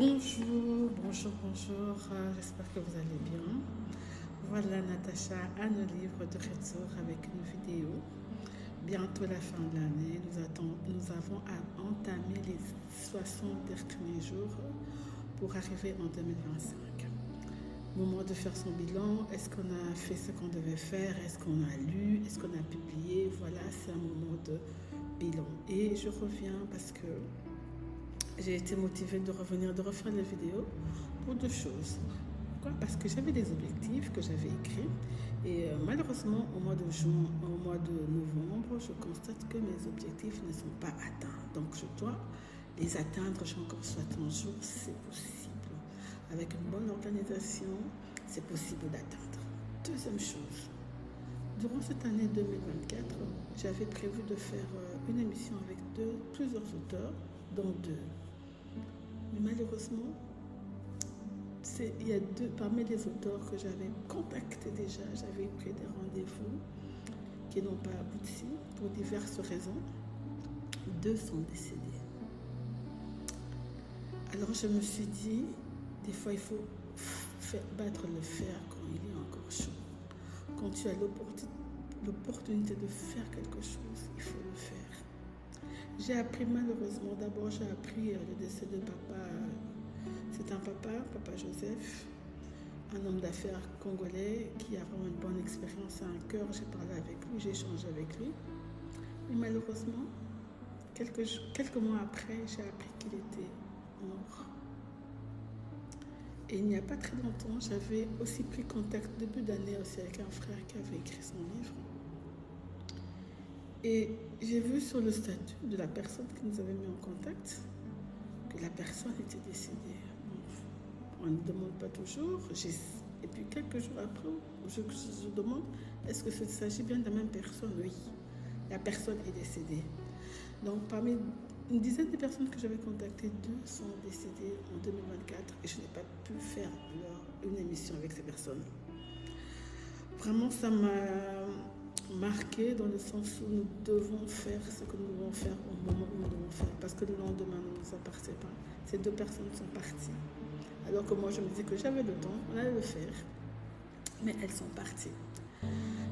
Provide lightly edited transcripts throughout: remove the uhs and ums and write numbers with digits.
Bonjour, j'espère que vous allez bien. Voilà Natacha à nos livres de retour avec une vidéo. Bientôt la fin de l'année, nous avons à entamer les 60 derniers jours pour arriver en 2025. Moment de faire son bilan, est-ce qu'on a fait ce qu'on devait faire, est-ce qu'on a lu, est-ce qu'on a publié, voilà, c'est un moment de bilan. Et je reviens parce que j'ai été motivée de revenir, de refaire la vidéo pour deux choses. Pourquoi? Parce que j'avais des objectifs que j'avais écrits et malheureusement au mois de novembre, je constate que mes objectifs ne sont pas atteints. Donc je dois les atteindre, j'ai encore 60 jours, c'est possible. Avec une bonne organisation, c'est possible d'atteindre. Deuxième chose, durant cette année 2024, j'avais prévu de faire une émission avec plusieurs auteurs, dont deux. Mais malheureusement, il y a deux parmi les auteurs que j'avais contactés déjà, j'avais pris des rendez-vous qui n'ont pas abouti pour diverses raisons. Deux sont décédés. Alors je me suis dit, des fois il faut battre le fer quand il est encore chaud. Quand tu as l'opportunité de faire quelque chose, il faut le faire. J'ai appris malheureusement, d'abord j'ai appris le décès de papa. C'est un papa Joseph, un homme d'affaires congolais qui a vraiment une bonne expérience à un cœur. J'ai parlé avec lui, j'ai échangé avec lui. Mais malheureusement, quelques mois après, j'ai appris qu'il était mort. Et il n'y a pas très longtemps, j'avais aussi pris contact début d'année aussi avec un frère qui avait écrit son livre. Et j'ai vu sur le statut de la personne qui nous avait mis en contact que la personne était décédée. On ne demande pas toujours. Et puis quelques jours après, je demande, est-ce que s'agit bien de la même personne? Oui, la personne est décédée. Donc parmi une dizaine de personnes que j'avais contactées, deux sont décédées en 2024 et je n'ai pas pu faire une émission avec ces personnes. Vraiment, ça m'a marqué dans le sens où nous devons faire ce que nous devons faire au moment où nous devons faire, parce que le lendemain ne nous appartient pas. Ces deux personnes sont parties. Alors que moi, je me disais que j'avais le temps, on allait le faire, mais elles sont parties.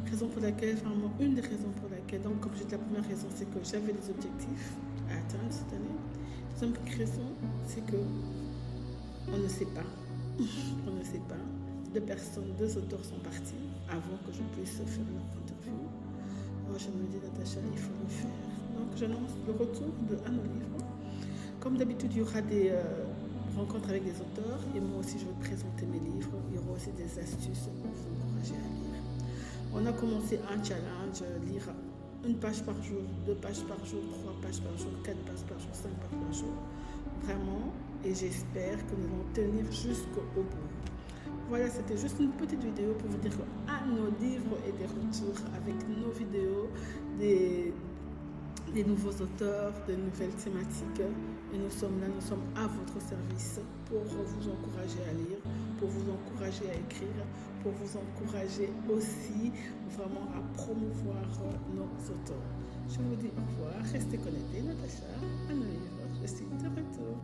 Raison pour laquelle, vraiment, une des raisons pour laquelle, donc comme j'ai dit, la première raison, c'est que j'avais des objectifs à atteindre cette année. La deuxième raison, c'est que on ne sait pas. On ne sait pas. Deux auteurs sont partis avant que je puisse faire leur interview. Alors je me dis, Natacha, il faut le faire. Donc j'annonce le retour de nos livres. Comme d'habitude, il y aura des rencontres avec des auteurs et moi aussi je vais présenter mes livres. Il y aura aussi des astuces pour vous encourager à lire. On a commencé un challenge, lire une page par jour, 2 pages par jour, 3 pages par jour, 4 pages par jour, 5 pages par jour. Vraiment, et j'espère que nous allons tenir jusqu'au bout. Voilà, c'était juste une petite vidéo pour vous dire que nos livres et des retours avec nos vidéos, des nouveaux auteurs, de nouvelles thématiques. Et nous sommes là, nous sommes à votre service pour vous encourager à lire, pour vous encourager à écrire, pour vous encourager aussi vraiment à promouvoir nos auteurs. Je vous dis au revoir, restez connectés, Natacha, à nos livres. Je suis de retour.